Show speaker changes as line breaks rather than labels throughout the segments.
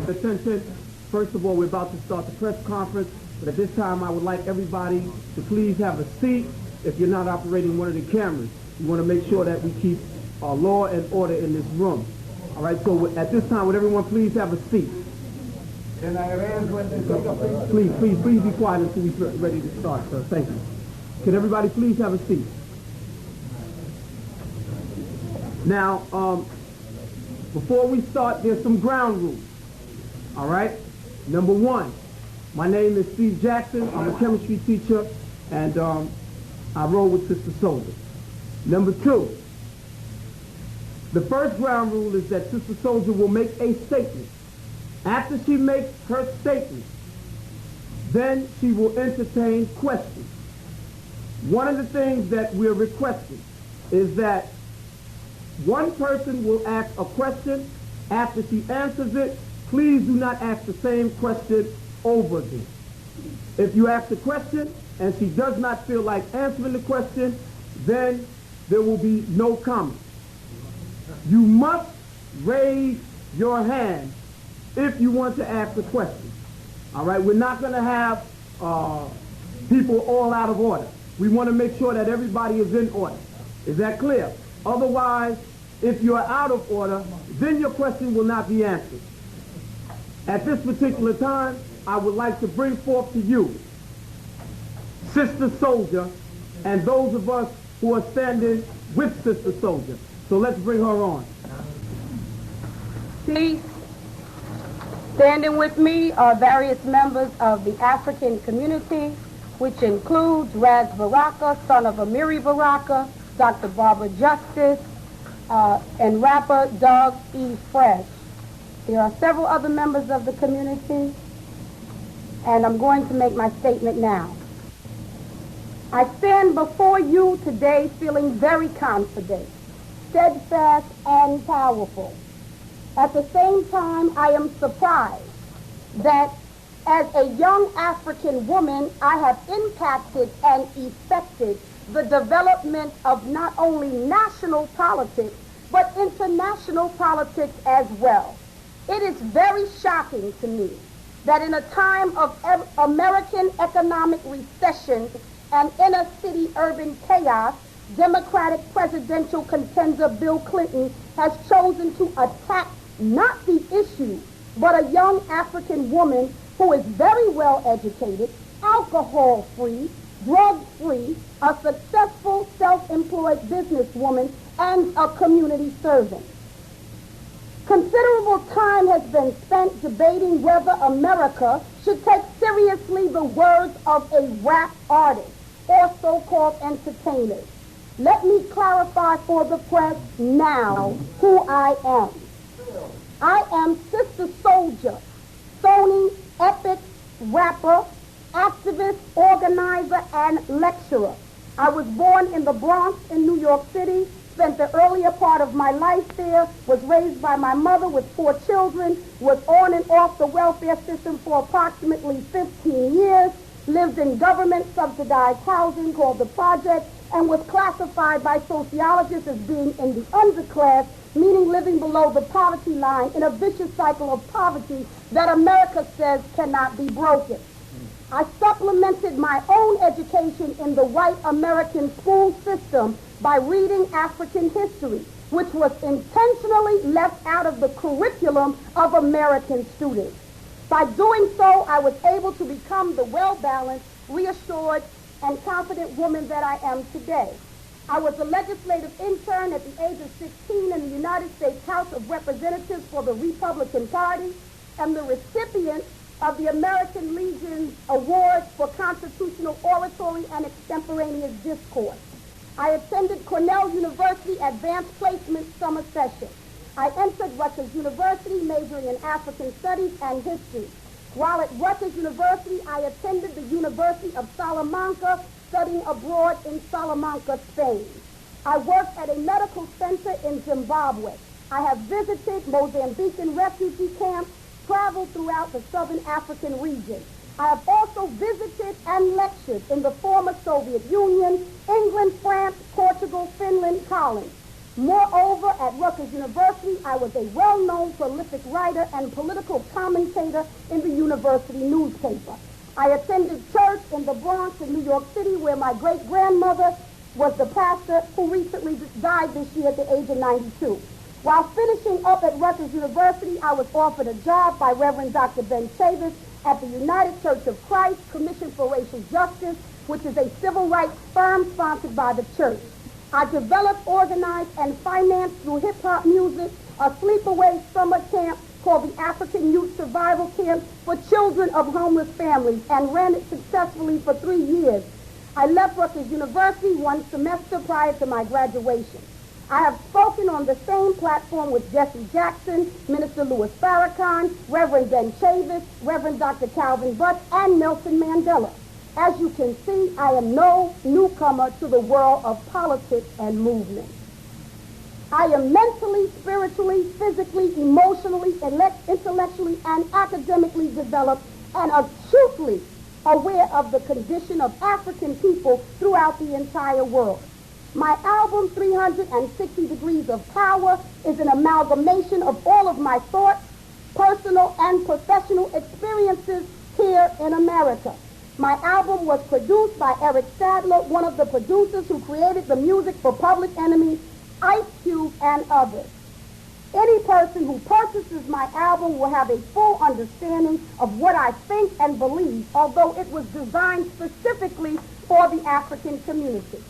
Attention. First of all, we're about to start the press conference, but at this time I would like everybody to please have a seat if you're not operating one of the cameras. We want to make sure that we keep our law and order in this room. All right, so at this time, would everyone please have a seat? Please be quiet until we're ready to start, sir. Thank you. Can everybody please have a seat? Now, before we start, there's some ground rules. All right? Number one, my name is Steve Jackson. I'm a chemistry teacher, and I roll with Sister Souljah. Number two, the first ground rule is that Sister Souljah will make a statement. After she makes her statement, then she will entertain questions. One of the things that we're requesting is that one person will ask a question. After she answers it, please do not ask the same question over again. If you ask the question and she does not feel like answering the question, then there will be no comment. You must raise your hand if you want to ask a question. All right, we're not going to have people all out of order. We want to make sure that everybody is in order. Is that clear? Otherwise, if you're out of order, then your question will not be answered. At this particular time, I would like to bring forth to you Sister Souljah and those of us who are standing with Sister Souljah. So let's bring her on.
Please, standing with me are various members of the African community, which includes Raz Baraka, son of Amiri Baraka, Dr. Barbara Justice, and rapper Doug E. Fresh. There are several other members of the community, and I'm going to make my statement now. I stand before you today feeling very confident, steadfast, and powerful. At the same time, I am surprised that as a young African woman, I have impacted and effected the development of not only national politics, but international politics as well. It is very shocking to me that in a time of American economic recession and inner city urban chaos, Democratic presidential contender Bill Clinton has chosen to attack not the issue, but a young African woman who is very well educated, alcohol-free, drug-free, a successful self-employed businesswoman, and a community servant. Considerable time has been spent debating whether America should take seriously the words of a rap artist or so-called entertainers. Let me clarify for the press now who I am. I am Sister Souljah, phony, epic rapper, activist, organizer, and lecturer. I was born in the Bronx in New York City, spent the earlier part of my life there, was raised by my mother with 4 children, was on and off the welfare system for approximately 15 years, lived in government-subsidized housing called the Project, and was classified by sociologists as being in the underclass, meaning living below the poverty line in a vicious cycle of poverty that America says cannot be broken. I supplemented my own education in the white American school system by reading African history, which was intentionally left out of the curriculum of American students. By doing so, I was able to become the well-balanced, reassured, and confident woman that I am today. I was a legislative intern at the age of 16 in the United States House of Representatives for the Republican Party and the recipient of the American Legion's Award for Constitutional Oratory and Extemporaneous Discourse. I attended Cornell University Advanced Placement Summer Session. I entered Rutgers University majoring in African Studies and History. While at Rutgers University, I attended the University of Salamanca, studying abroad in Salamanca, Spain. I worked at a medical center in Zimbabwe. I have visited Mozambican refugee camps, traveled throughout the Southern African region. I have also visited and lectured in the former Soviet Union, England, France, Portugal, Finland, Holland. Moreover, at Rutgers University, I was a well-known prolific writer and political commentator in the university newspaper. I attended church in the Bronx in New York City, where my great-grandmother was the pastor who recently died this year at the age of 92. While finishing up at Rutgers University, I was offered a job by Reverend Dr. Ben Chavis at the United Church of Christ Commission for Racial Justice, which is a civil rights firm sponsored by the church. I developed, organized, and financed through hip-hop music a sleepaway summer camp called the African Youth Survival Camp for children of homeless families and ran it successfully for 3 years. I left Rutgers University one semester prior to my graduation. I have spoken on the same platform with Jesse Jackson, Minister Louis Farrakhan, Reverend Ben Chavis, Reverend Dr. Calvin Butts, and Nelson Mandela. As you can see, I am no newcomer to the world of politics and movement. I am mentally, spiritually, physically, emotionally, intellectually, and academically developed and acutely aware of the condition of African people throughout the entire world. My album, 360 Degrees of Power, is an amalgamation of all of my thoughts, personal and professional experiences here in America. My album was produced by Eric Sadler, one of the producers who created the music for Public Enemy, Ice Cube, and others. Any person who purchases my album will have a full understanding of what I think and believe, although it was designed specifically for the African community.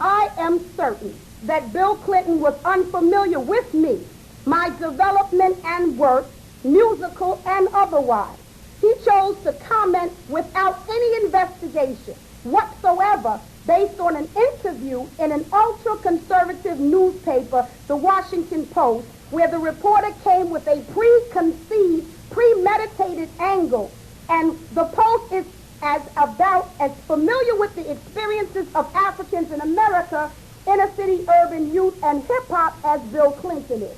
I am certain that Bill Clinton was unfamiliar with me, my development and work, musical and otherwise. He chose to comment without any investigation whatsoever based on an interview in an ultra-conservative newspaper, the Washington Post, where the reporter came with a preconceived, premeditated angle. And the Post is as familiar with the experiences of Africans in America, inner city, urban youth, and hip-hop as Bill Clinton is.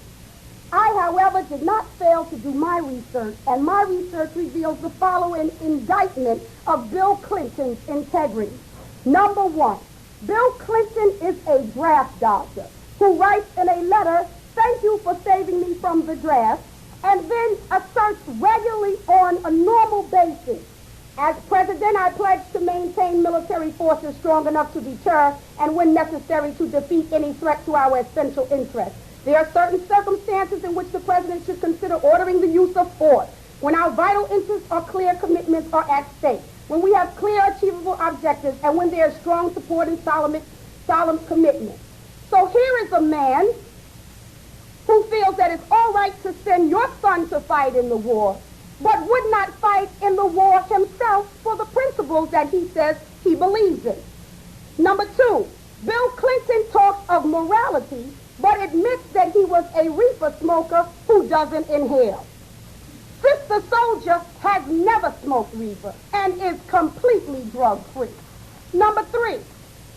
I, however, did not fail to do my research, and my research reveals the following indictment of Bill Clinton's integrity. Number one, Bill Clinton is a draft dodger who writes in a letter, "Thank you for saving me from the draft," and then asserts regularly on a normal basis, "As president, I pledge to maintain military forces strong enough to deter and, when necessary, to defeat any threat to our essential interests. There are certain circumstances in which the president should consider ordering the use of force, when our vital interests or clear commitments are at stake, when we have clear, achievable objectives, and when there is strong support and solemn commitment." So here is a man who feels that it's all right to send your son to fight in the war, but would not fight in the war himself for the principles that he says he believes in. Number two, Bill Clinton talks of morality, but admits that he was a reefer smoker who doesn't inhale. Sister Souljah has never smoked reefer and is completely drug-free. Number three,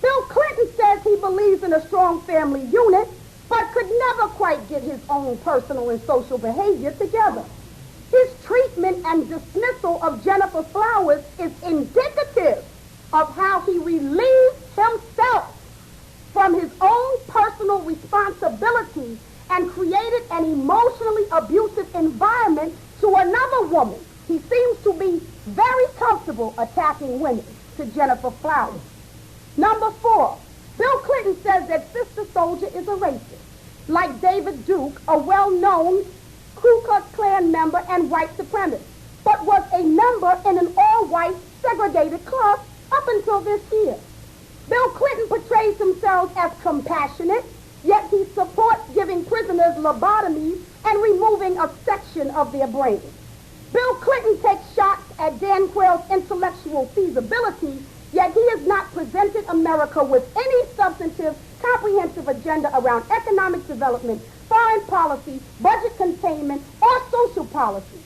Bill Clinton says he believes in a strong family unit, but could never quite get his own personal and social behavior together. His treatment and dismissal of Jennifer Flowers is indicative of how he relieves himself from his own personal responsibilities and created an emotionally abusive environment to another woman. He seems to be very comfortable attacking women, to Jennifer Flowers. Number four, Bill Clinton says that Sister Souljah is a racist, like David Duke, a well-known Ku Klux Klan member and white supremacist, but was a member in an all-white segregated club up until this year. Bill Clinton portrays himself as compassionate, yet he supports giving prisoners lobotomies and removing a section of their brain. Bill Clinton takes shots at Dan Quayle's intellectual feasibility, yet he has not presented America with any substantive, comprehensive agenda around economic development, foreign policy, budget containment, or social policy.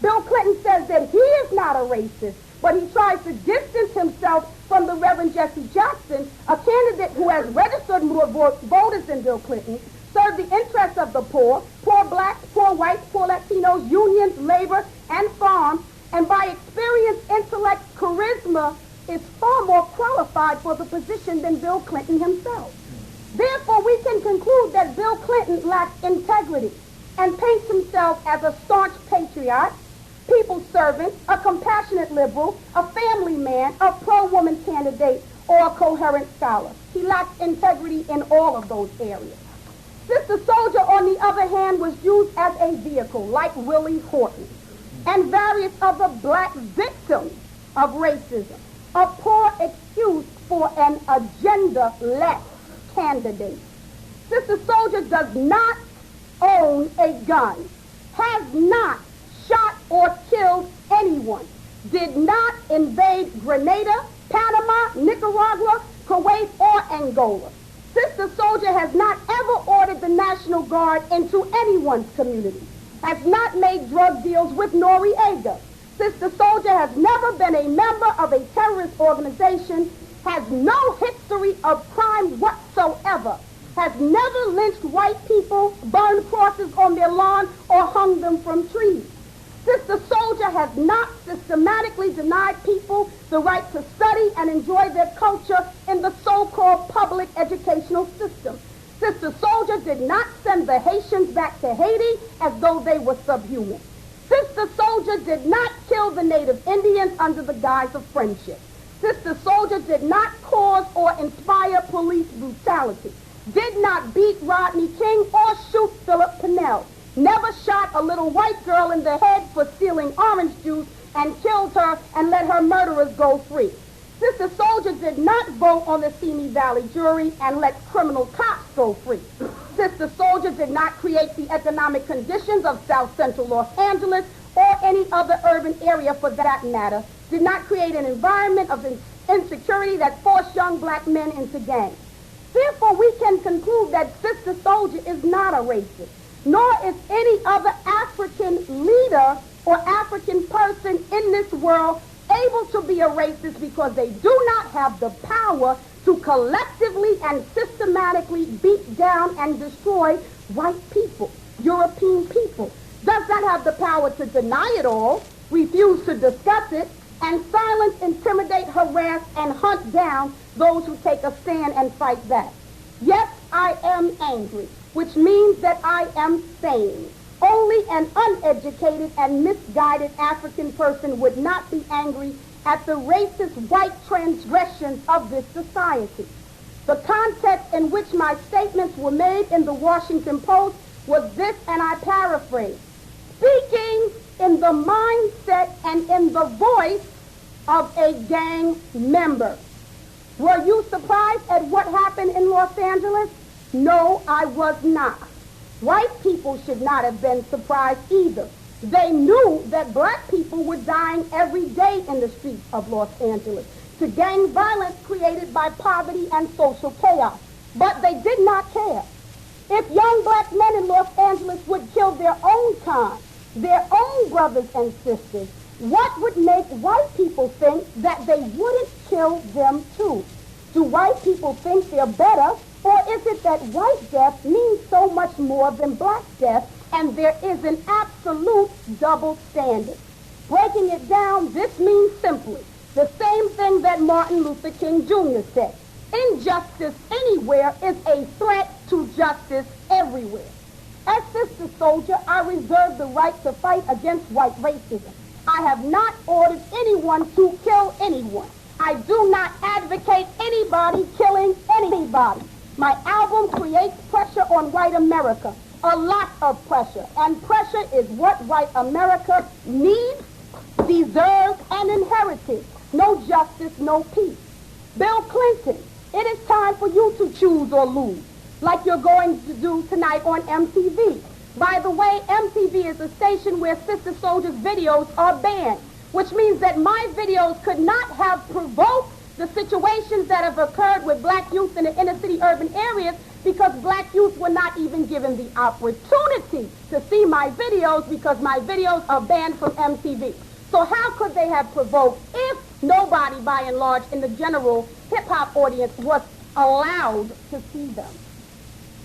Bill Clinton says that he is not a racist, but he tries to distance himself from the Reverend Jesse Jackson, a candidate who has registered more voters than Bill Clinton, served the interests of the poor, poor blacks, poor whites, poor Latinos, unions, labor, and farms, and by experience, intellect, charisma, is far more qualified for the position than Bill Clinton himself. Therefore, we can conclude that Bill Clinton lacks integrity and paints himself as a staunch patriot, people's servant, a compassionate liberal, a family man, a pro-woman candidate, or a coherent scholar. He lacks integrity in all of those areas. Sister Souljah, on the other hand, was used as a vehicle, like Willie Horton and various other black victims of racism, a poor excuse for an agenda-less candidate. Sister Souljah does not own a gun, has not shot or killed anyone, did not invade Grenada, Panama, Nicaragua, Kuwait, or Angola. Sister Souljah has not ever ordered the National Guard into anyone's community, has not made drug deals with Noriega. Sister Souljah has never been a member of a terrorist organization, has no history of crime whatsoever, has never lynched white people, burned crosses on their lawn, or hung them from trees. Sister Souljah has not systematically denied people the right to study and enjoy their culture in the so-called public educational system. Sister Souljah did not send the Haitians back to Haiti as though they were subhuman. Sister Souljah did not kill the native Indians under the guise of friendship. Sister Souljah did not cause or inspire police brutality, did not beat Rodney King or shoot Philip Pinnell, never shot a little white girl in the head for stealing orange juice and killed her and let her murderers go free. Sister Souljah did not vote on the Simi Valley jury and let criminal cops go free. Sister Souljah did not create the economic conditions of South Central Los Angeles or any other urban area for that matter, did not create an environment of insecurity that forced young black men into gangs. Therefore, we can conclude that Sister Souljah is not a racist, nor is any other African leader or African person in this world able to be a racist because they do not have the power to collectively and systematically beat down and destroy white people, European people. Does not have the power to deny it all, refuse to discuss it, and silence, intimidate, harass, and hunt down those who take a stand and fight back. Yes, I am angry, which means that I am sane. Only an uneducated and misguided African person would not be angry at the racist white transgressions of this society. The context in which my statements were made in the Washington Post was this, and I paraphrase, speaking in the mindset and in the voice of a gang member. Were you surprised at what happened in Los Angeles? No, I was not. White people should not have been surprised either. They knew that black people were dying every day in the streets of Los Angeles to gang violence created by poverty and social chaos. But they did not care. If young black men in Los Angeles would kill their own kind, their own brothers and sisters, what would make white people think that they wouldn't kill them too? Do white people think they're better, or is it that white death means so much more than black death, and there is an absolute double standard? Breaking it down, this means simply the same thing that Martin Luther King Jr. said. Injustice anywhere is a threat to justice everywhere. As Sister Souljah, I reserve the right to fight against white racism. I have not ordered anyone to kill anyone. I do not advocate anybody killing anybody. My album creates pressure on white America, a lot of pressure, and pressure is what white America needs, deserves, and inherited. No justice, no peace. Bill Clinton, it is time for you to choose or lose, like you're going to do tonight on MTV. By the way, MTV is a station where Sister Souljah's videos are banned, which means that my videos could not have provoked the situations that have occurred with black youth in the inner city urban areas because black youth were not even given the opportunity to see my videos because my videos are banned from MTV. So how could they have provoked if nobody, by and large, in the general hip-hop audience was allowed to see them?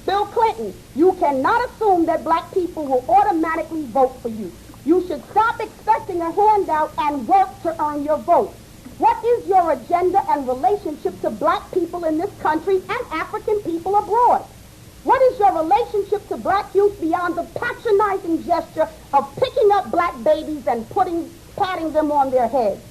Bill Clinton, you cannot assume that black people will automatically vote for you. You should stop expecting a handout and work to earn your vote. What is your agenda and relationship to black people in this country and African people abroad? What is your relationship to black youth beyond the patronizing gesture of picking up black babies and patting them on their heads?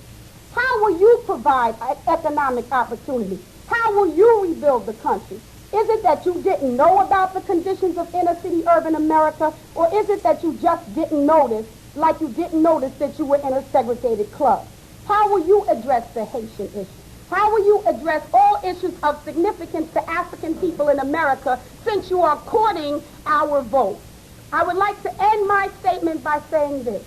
How will you provide economic opportunity? How will you rebuild the country? Is it that you didn't know about the conditions of inner city urban America, or is it that you just didn't notice, like you didn't notice that you were in a segregated club? How will you address the Haitian issue? How will you address all issues of significance to African people in America since you are courting our vote? I would like to end my statement by saying this.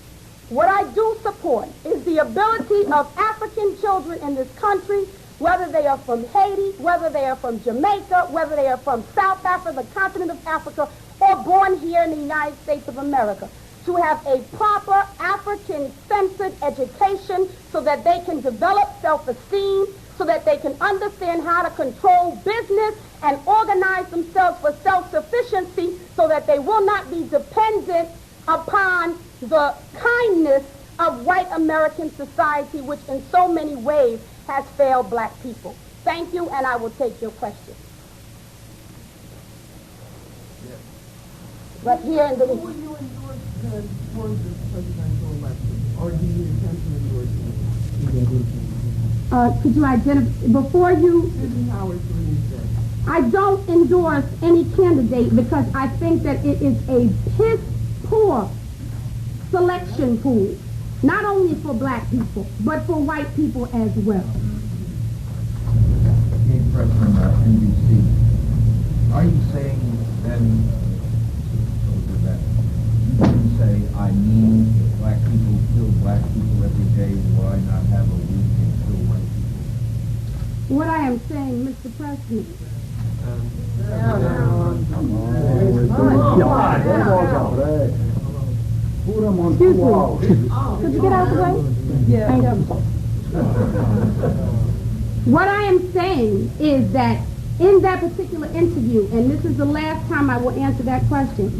What I do support is the ability of African children in this country, whether they are from Haiti, whether they are from Jamaica, whether they are from South Africa, the continent of Africa, or born here in the United States of America, to have a proper African-centered education so that they can develop self-esteem, so that they can understand how to control business and organize themselves for self-sufficiency so that they will not be dependent upon the kindness of white American society, which in so many ways has failed black people. Thank you, and I will take your questions.
Yes.
But here in the...
Will you endorse the words of the presidential election, or do you intend to endorse it?
could you identify, before you...
Sidney Howard,
I don't endorse any candidate because I think that it is a piss-poor selection pool, not only for black people, but for white people as well.
Gabe Press from NBC. Are you saying then, that you can say, I mean, if black people kill black people every day, why not have a week and kill white people?
What I am saying, Mr. President, excuse me, could you get out of the way?
Yeah.
Thank you. What I am saying is that in that particular interview, and this is the last time I will answer that question,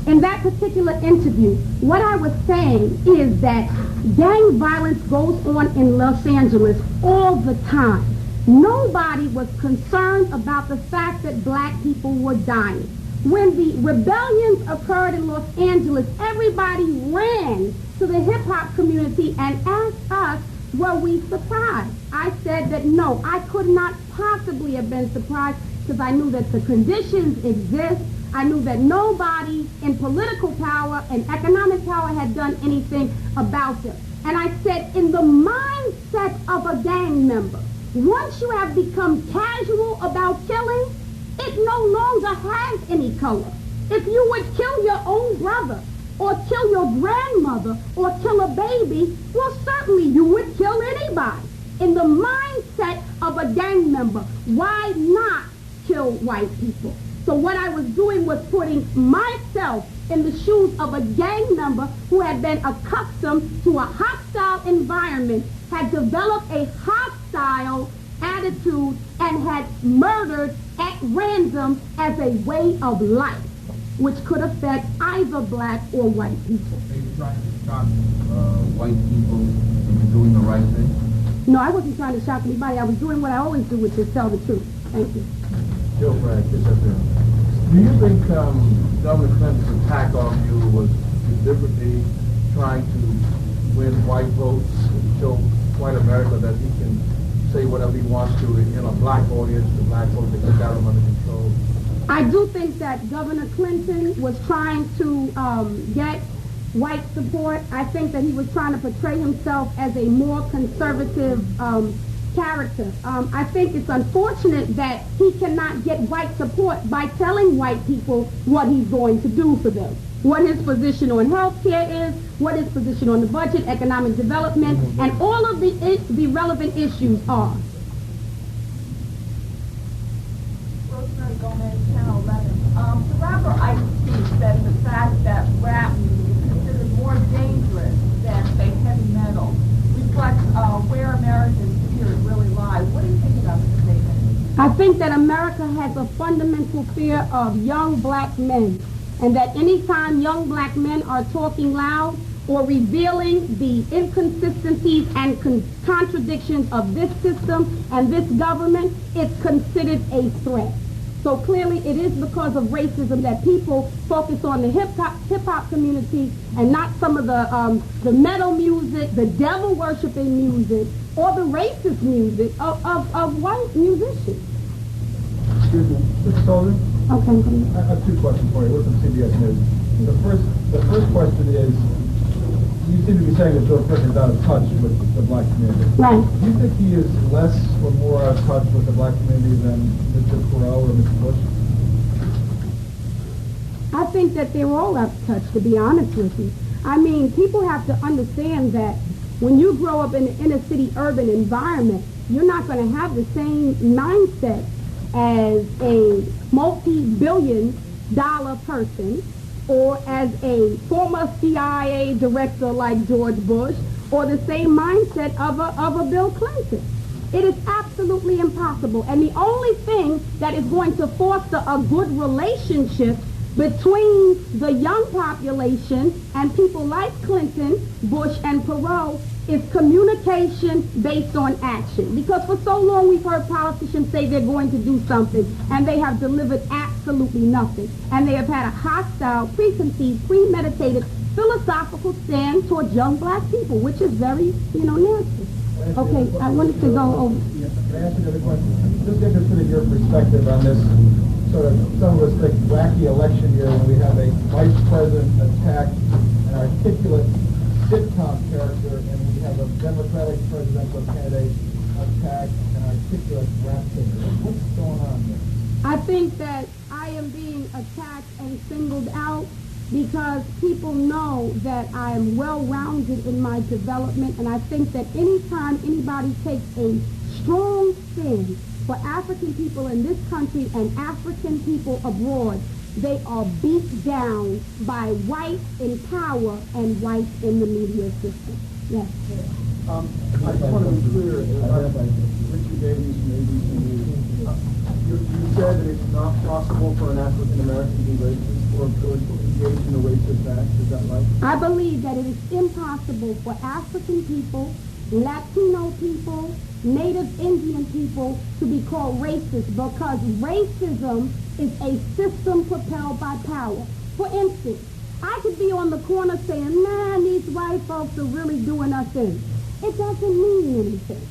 in that particular interview, what I was saying is that gang violence goes on in Los Angeles all the time. Nobody was concerned about the fact that black people were dying. When the rebellions occurred in Los Angeles, everybody ran to the hip-hop community and asked us, were we surprised? I said that no, I could not possibly have been surprised because I knew that the conditions exist. I knew that nobody in political power and economic power had done anything about them. And I said, in the mindset of a gang member, once you have become casual about killing, it no longer has any color. If you would kill your own brother, or kill your grandmother, or kill a baby, well, certainly you would kill anybody. In the mindset of a gang member, why not kill white people? So what I was doing was putting myself in the shoes of a gang member who had been accustomed to a hostile environment, had developed a hostile attitude, and had murdered at random as a way of life, which could affect either black or white people.
Are you trying to shock white people into doing the right thing?
No, I wasn't trying to shock anybody. I was doing what I always do, which is tell the truth. Thank you.
Joe Bragg, this up there. Do you think Governor Clinton's attack on you was deliberately trying to win white votes and show white America that he can say whatever he wants to in a black audience, the black vote that got him under control?
I do think that Governor Clinton was trying to get white support. I think that he was trying to portray himself as a more conservative character. I think it's unfortunate that he cannot get white support by telling white people what he's going to do for them, what his position on health care is, what his position on the budget, economic development, and all of the relevant issues are.
Rosemary Gomez, Channel 11. The rapper Ice-T said the fact that rap is considered more dangerous than, say, heavy metal reflects where Americans' fears really lie. What do you think about this statement?
I think that America has a fundamental fear of young black men, and that anytime young black men are talking loud, or revealing the inconsistencies and contradictions of this system and this government, it's considered a threat. So clearly it is because of racism that people focus on the hip-hop community and not some of the metal music, the devil-worshipping music, or the racist music of white musicians.
Excuse me, Mr. Souljah?
Okay.
I have two questions for you. We're from CBS News. The first question is, you seem to be saying that Bill Clinton is out of touch with the black community.
Right.
Do you think he is less or more out of touch with the black community than Mr. Perot or Mr. Bush?
I think that they're all out of touch, to be honest with you. I mean, people have to understand that when you grow up in an inner city urban environment, you're not going to have the same mindset as a multi-billion dollar person, or as a former CIA director like George Bush, or the same mindset of a Bill Clinton. It is absolutely impossible. And the only thing that is going to foster a good relationship between the young population and people like Clinton, Bush, and Perot is communication based on action. Because for so long we've heard politicians say they're going to do something, and they have delivered absolutely nothing. And they have had a hostile, preconceived, premeditated, philosophical stand towards young black people, which is very, nasty. Okay, I wanted to go over.
Yeah, can I ask you another question? Just interested in your perspective on this sort of, some of us think, wacky election year when we have a vice president attack an articulate sitcom character, and we have a Democratic presidential candidate attack an articulate rap singer. What's going on there?
I think that I am being attacked and singled out because people know that I am well-rounded in my development, and I think that anytime anybody takes a strong stand for African people in this country and African people abroad, they are beat down by whites in power and whites in the media system. Yes.
I just want to be clear, Richard Davies from ABC News. You said that it's not possible for an African American to be racist or to engage in a racist act. Is that right?
I believe that it is impossible for African people, Latino people, Native Indian people to be called racist, because racism is a system propelled by power. For instance, I could be on the corner saying, man, these white folks are really doing us in. It doesn't mean anything.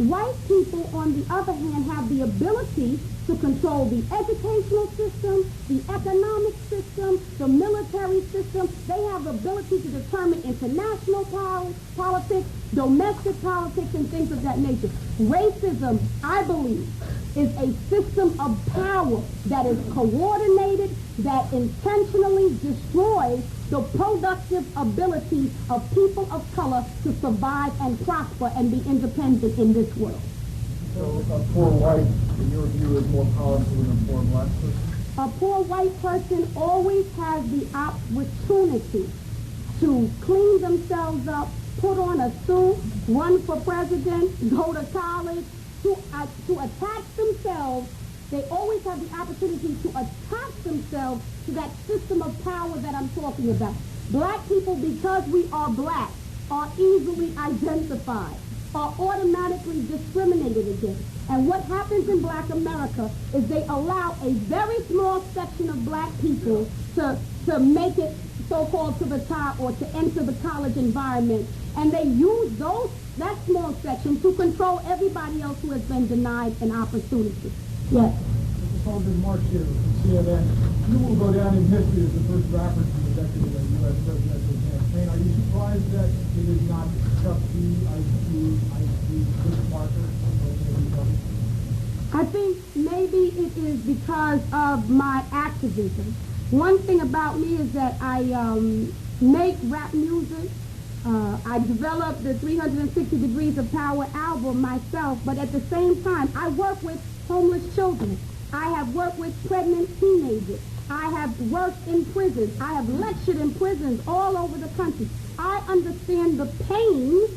White people, on the other hand, have the ability to control the educational system, the economic system, the military system. They have the ability to determine international politics, domestic politics, and things of that nature. Racism, I believe, is a system of power that is coordinated, that intentionally destroys the productive ability of people of color to survive and prosper and be independent in this world.
So a poor white, in your view, is more powerful than a poor black person?
A poor white person always has the opportunity to clean themselves up, put on a suit, run for president, go to college, to attach themselves. They always have the opportunity to attach themselves to that system of power that I'm talking about. Black people, because we are black, are easily identified, are automatically discriminated against. And what happens in black America is they allow a very small section of black people to make it so-called to the top or to enter the college environment. And they use that small section to control everybody else who has been denied an opportunity. Yes.
Mr. Sullivan, Mark here from CNN. You will go down in history as the first rapper to be elected in a U.S. presidential campaign. Are you surprised that it is not Chuck D, Ice-T, Chris Marker, or anybody?
I think maybe it is because of my activism. One thing about me is that I make rap music. I developed the 360 Degrees of Power album myself, but at the same time, I work with homeless children. I have worked with pregnant teenagers. I have worked in prisons. I have lectured in prisons all over the country. I understand the pain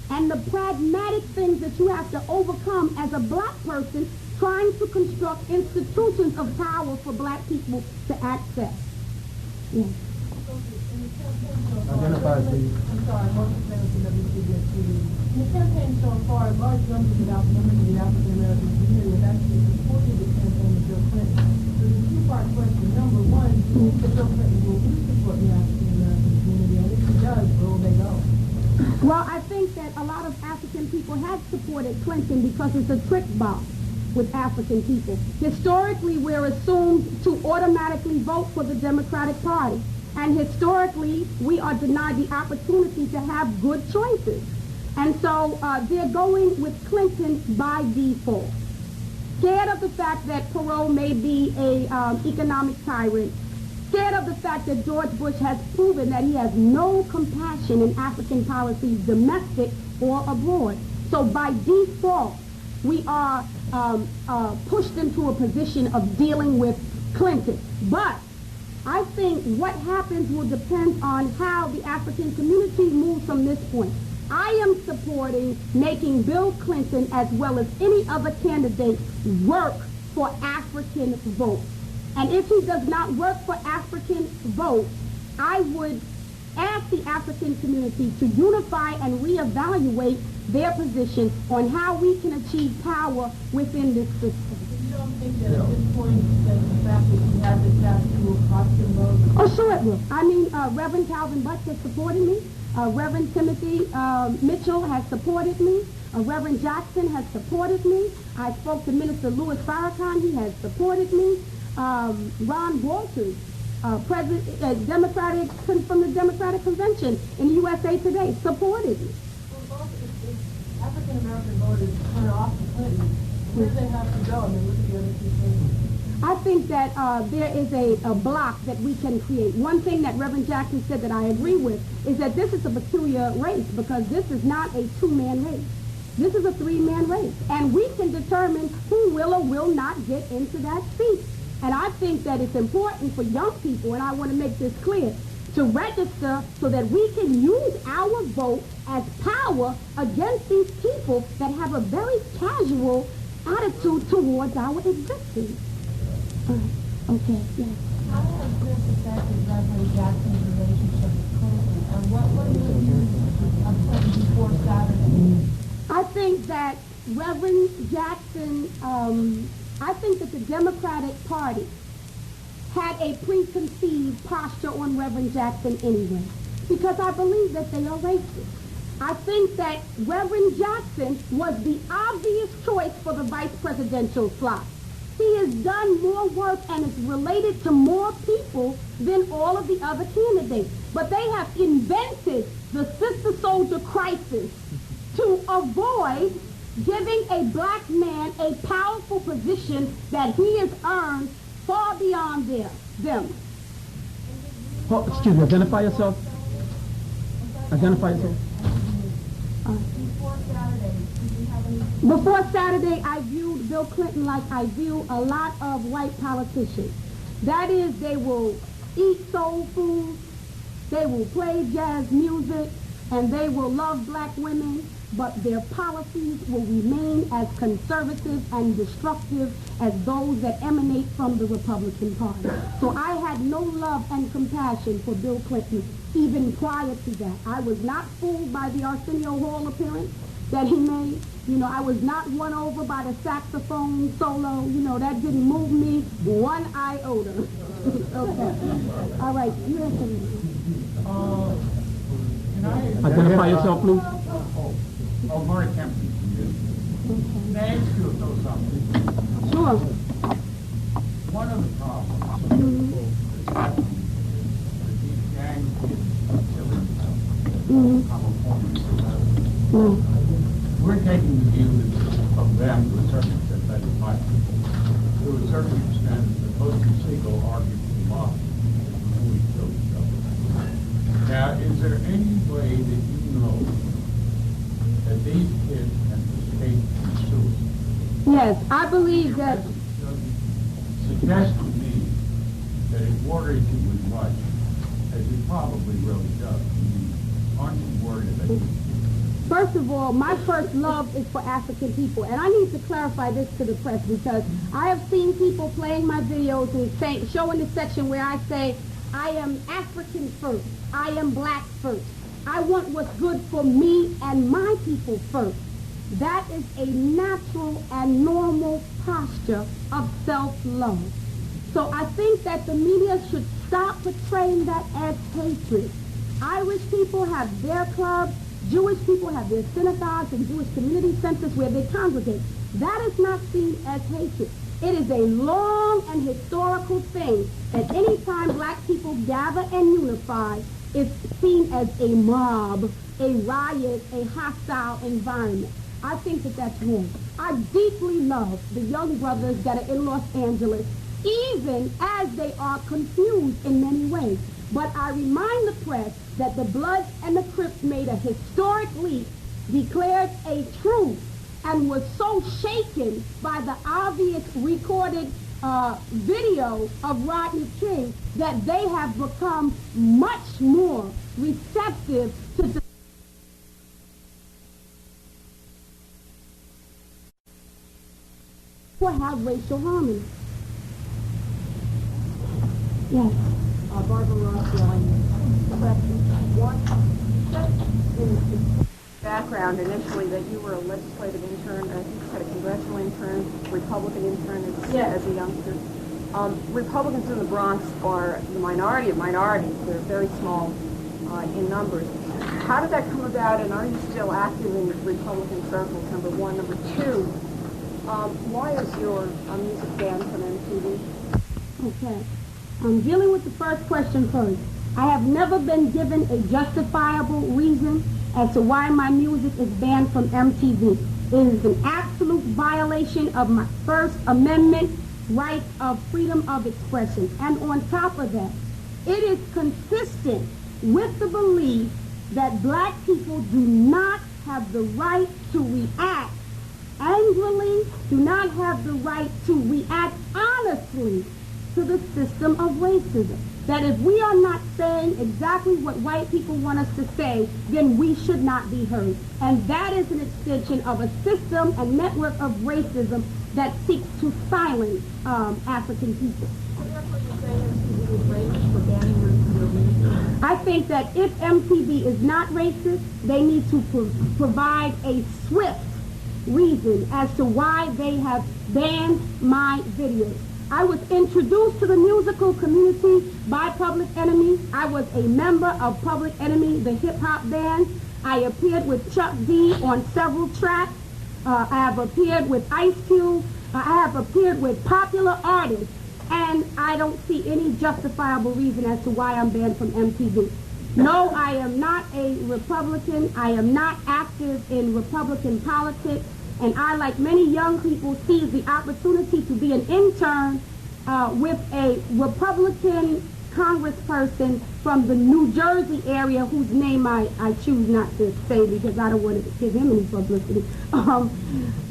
and the pragmatic things that you have to overcome as a black person trying to construct institutions of power for black people to access. Yes.
Identify, please.
I'm sorry, most of them in the campaign so far, large numbers of the African American community have actually supported the campaign of Bill Clinton. So there's a two-part question. Number one, do you think that Bill Clinton will really support the African American community? And if he does, where will they go?
Well, I think that a lot of African people have supported Clinton because it's a trick box with African people. Historically, we're assumed to automatically vote for the Democratic Party. And historically, we are denied the opportunity to have good choices. And so they're going with Clinton by default. Scared of the fact that Perot may be a economic tyrant. Scared of the fact that George Bush has proven that he has no compassion in African policies, domestic or abroad. So by default, we are pushed into a position of dealing with Clinton. But I think what happens will depend on how the African community moves from this point. I am supporting making Bill Clinton, as well as any other candidate, work for African votes. And if he does not work for African votes, I would ask the African community to unify and reevaluate their position on how we can achieve power within this system.
You don't think that at this point that the fact that he has this tattoo will cost him votes?
Oh, sure it will. I mean, Reverend Calvin Butts has supported me. Reverend Timothy Mitchell has supported me. Reverend Jackson has supported me. I spoke to Minister Louis Farrakhan. He has supported me. Ron Walters, Democratic from the Democratic Convention in USA Today, supported me.
Well, if African American voters turn off the Clinton, where do they have to go? I mean, look at the other two things.
I think that there is a block that we can create. One thing that Reverend Jackson said that I agree with is that this is a peculiar race because this is not a two-man race. This is a three-man race. And we can determine who will or will not get into that seat. And I think that it's important for young people, and I want to make this clear, to register so that we can use our vote as power against these people that have a very casual attitude towards our existence. Okay, yes.
How has this affected Reverend Jackson's relationship with Clinton? And what are your views of Clinton before Saturday?
I think that Reverend Jackson, I think that the Democratic Party had a preconceived posture on Reverend Jackson anyway, because I believe that they are racist. I think that Reverend Jackson was the obvious choice for the vice presidential slot. He has done more work and is related to more people than all of the other candidates. But they have invented the sister soldier crisis to avoid giving a black man a powerful position that he has earned far beyond them.
Oh, excuse me, identify yourself. Identify yourself.
Before Saturday, I viewed Bill Clinton like I view a lot of white politicians. That is, they will eat soul food, they will play jazz music, and they will love black women, but their policies will remain as conservative and destructive as those that emanate from the Republican Party. So I had no love and compassion for Bill Clinton even prior to that. I was not fooled by the Arsenio Hall appearance that he made. You know, I was not won over by the saxophone solo. You know, that didn't move me one iota. Okay. All right, you have to...
Identify yourself, please.
Mark Kempton from you. May I ask you a philosophical?
Sure.
One of the problems that these gangs in California, we're taking the view of them to a certain extent, that is my view. To a certain extent, the Post and Siegel argued for law before we killed each other. Now, is there any way that you know that these kids can escape from suicide?
Yes, I believe that...
Suggest to me that it worries you as much as it probably really does. I mean, aren't you worried about it?
First of all, my first love is for African people. And I need to clarify this to the press because I have seen people playing my videos and showing the section where I say, I am African first. I am black first. I want what's good for me and my people first. That is a natural and normal posture of self-love. So I think that the media should stop portraying that as hatred. Irish people have their clubs, Jewish people have their synagogues and Jewish community centers where they congregate. That is not seen as hatred. It is a long and historical thing that any time black people gather and unify, it's seen as a mob, a riot, a hostile environment. I think that that's wrong. I deeply love the young brothers that are in Los Angeles, even as they are confused in many ways. But I remind the press that the Bloods and the Crips made a historic leap, declared a truce, and was so shaken by the obvious recorded video of Rodney King that they have become much more receptive to have racial harmony. Yes.
Barbara Ross yelling. What in background initially that you were a legislative intern, I think you had a congressional intern, Republican intern as a youngster. Republicans in the Bronx are the minority of minorities. They're very small in numbers. How did that come about, and are you still active in Republican circles, number one? Number two, why is your music banned from MTV?
Okay. I'm dealing with the first question first. I have never been given a justifiable reason as to why my music is banned from MTV. It is an absolute violation of my First Amendment right of freedom of expression. And on top of that, it is consistent with the belief that black people do not have the right to react angrily, do not have the right to react honestly to the system of racism. That if we are not saying exactly what white people want us to say, then we should not be heard. And that is an extension of a system, a network of racism that seeks to silence African people. I think that if MTV is not racist, they need to provide a swift reason as to why they have banned my videos. I was introduced to the musical community by Public Enemy. I was a member of Public Enemy, the hip-hop band. I appeared with Chuck D on several tracks. I have appeared with Ice Cube. I have appeared with popular artists. And I don't see any justifiable reason as to why I'm banned from MTV. No, I am not a Republican. I am not active in Republican politics. And I, like many young people, seized the opportunity to be an intern with a Republican congressperson from the New Jersey area, whose name I choose not to say because I don't want to give him any publicity. And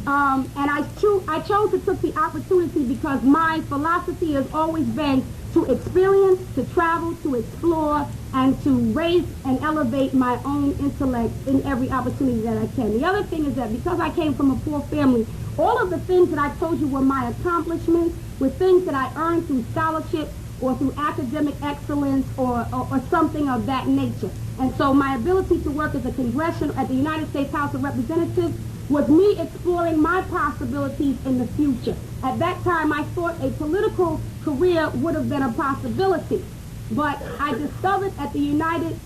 I chose to take the opportunity because my philosophy has always been to experience, to travel, to explore, and to raise and elevate my own intellect in every opportunity that I can. The other thing is that because I came from a poor family, all of the things that I told you were my accomplishments were things that I earned through scholarship or through academic excellence or something of that nature. And so my ability to work as a congressional at the United States House of Representatives was me exploring my possibilities in the future. At that time, I thought a political career would have been a possibility. But I discovered at the United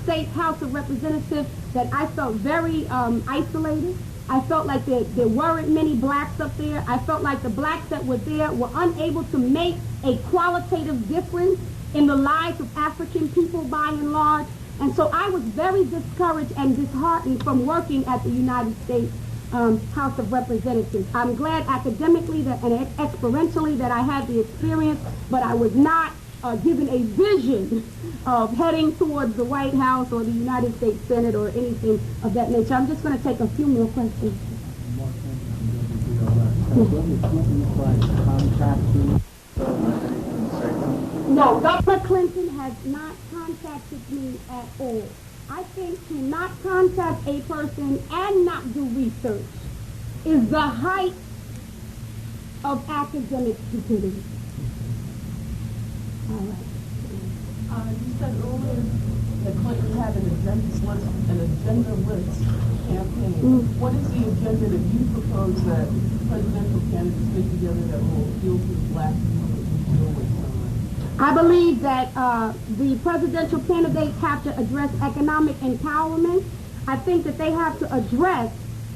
States House of Representatives that I felt very isolated. I felt like there weren't many blacks up there. I felt like the blacks that were there were unable to make a qualitative difference in the lives of African people by and large. And so I was very discouraged and disheartened from working at the United States House of Representatives. I'm glad academically and experientially that I had the experience, but I was not given a vision of heading towards the White House or the United States Senate or anything of that nature. I'm just going to take a few more questions. No, Governor Clinton has not contacted me at all. I think to not contact a person and not do research is the height of academic stupidity. All right.
You said earlier that Clinton had an agenda-less campaign. What is the agenda that you propose that presidential candidates get together that will appeal to the black people that we deal with so much?
I believe that the presidential candidates have to address economic empowerment. I think that they have to address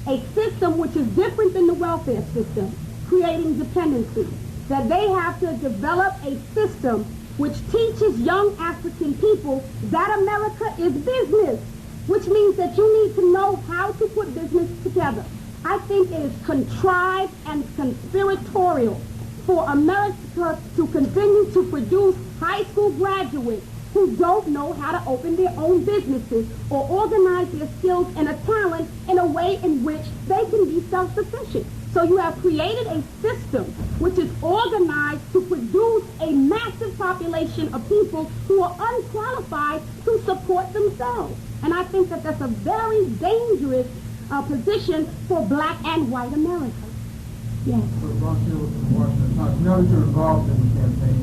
a system which is different than the welfare system, creating dependency. That they have to develop a system which teaches young African people that America is business, which means that you need to know how to put business together. I think it is contrived and conspiratorial for America to continue to produce high school graduates who don't know how to open their own businesses or organize their skills and a talent in a way in which they can be self-sufficient. So you have created a system which is organized to produce a massive population of people who are unqualified to support themselves. And I think that that's a very dangerous position for black and white America. Yes.
Ron Taylor from the Washington Times. Now that you're involved in the campaign,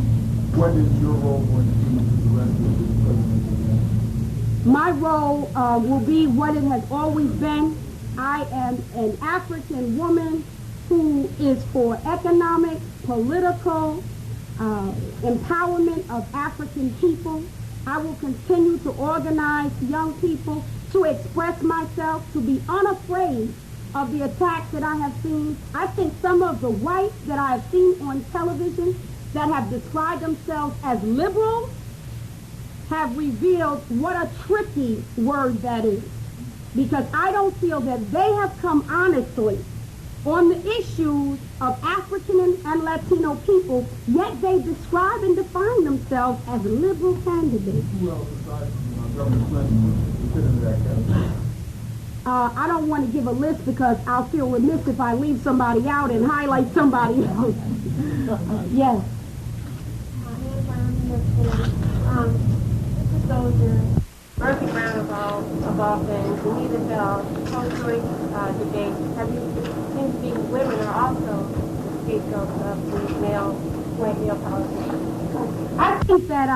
what is your role going to be for the rest of the presidency?
My role will be what it has always been. I am an African woman who is for economic, political empowerment of African people. I will continue to organize young people to express myself, to be unafraid of the attacks that I have seen. I think some of the whites that I have seen on television that have described themselves as liberals have revealed what a tricky word that is. Because I don't feel that they have come honestly on the issues of African and Latino people, yet they describe and define themselves as liberal candidates.
Who else besides Governor Clinton would fit into that category?
I don't want to give a list because I'll feel remiss if I leave somebody out and highlight somebody else. Yes.
Mr. Souljah, Murphy Brown of all things, and even the pro-choice debate, have you seen to be women are also the scapegoats of the white male politicians?
I think that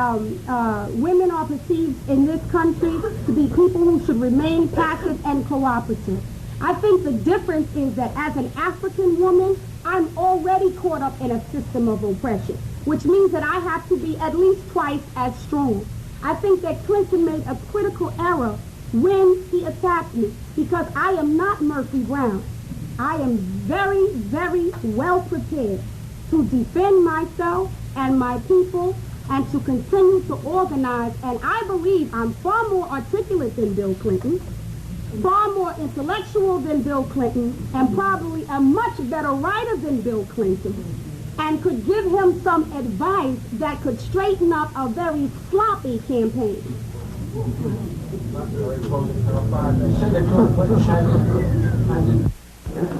women are perceived in this country to be people who should remain passive and cooperative. I think the difference is that as an African woman, I'm already caught up in a system of oppression, which means that I have to be at least twice as strong. I think that Clinton made a critical error when he attacked me because I am not Murphy Brown. I am very, very well prepared to defend myself and my people and to continue to organize. And I believe I'm far more articulate than Bill Clinton, far more intellectual than Bill Clinton, and probably a much better writer than Bill Clinton, and could give him some advice that could straighten up a very sloppy campaign.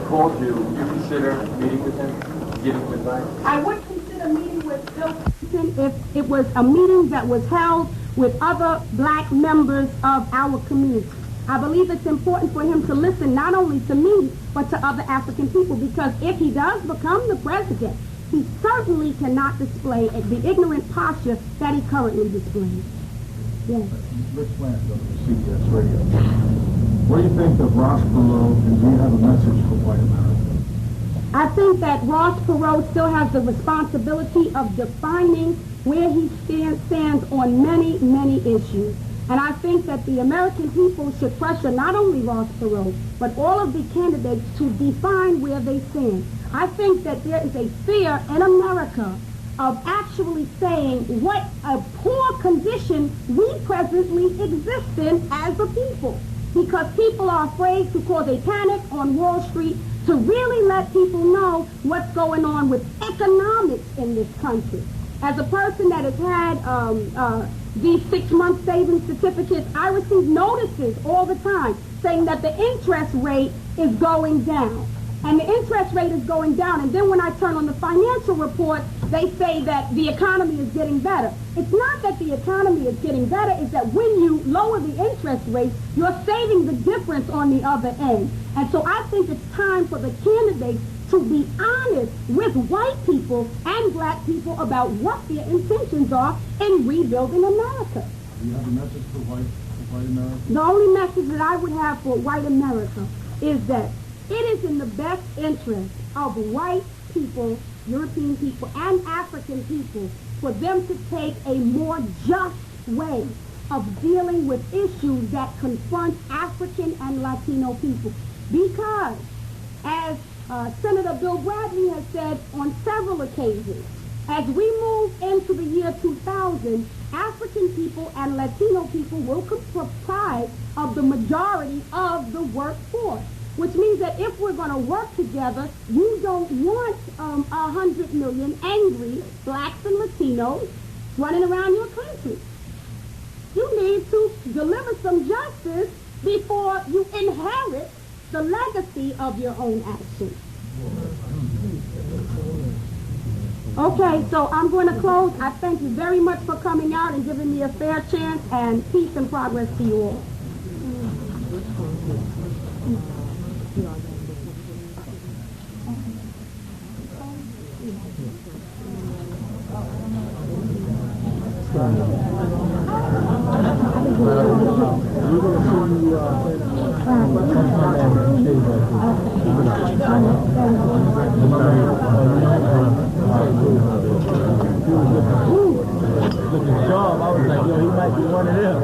Called you, would you consider meeting with him, giving him advice?
I would consider meeting with Bill Clinton if it was a meeting that was held with other black members of our community. I believe it's important for him to listen not only to me, but to other African people, because if he does become the president, he certainly cannot display the ignorant posture that he currently displays. Yes.
Rich Lance of CBS Radio. What do you think of Ross Perot, and do you have a message for white America?
I think that Ross Perot still has the responsibility of defining where he stands on many, many issues. And I think that the American people should pressure not only Ross Perot, but all of the candidates to define where they stand. I think that there is a fear in America of actually saying what a poor condition we presently exist in as a people. Because people are afraid to cause a panic on Wall Street to really let people know what's going on with economics in this country. As a person that has had these 6-month savings certificates, I receive notices all the time saying that the interest rate is going down. And the interest rate is going down. And then when I turn on the financial report, they say that the economy is getting better. It's not that the economy is getting better. It's that when you lower the interest rate, you're saving the difference on the other end. And so I think it's time for the candidates to be honest with white people and black people about what their intentions are in rebuilding America.
Do you have a message for white America?
The only message that I would have for white America is that it is in the best interest of white people, European people, and African people for them to take a more just way of dealing with issues that confront African and Latino people. Because, as Senator Bill Bradley has said on several occasions, as we move into the year 2000, African people and Latino people will comprise of the majority of the workforce, which means that if we're going to work together, you don't want 100 million angry blacks and Latinos running around your country. You need to deliver some justice before you inherit the legacy of your own actions. Okay, so I'm going to close. I thank you very much for coming out and giving me a fair chance, and peace and progress to you all.
Looking job, I was like, yo, he might be one of them.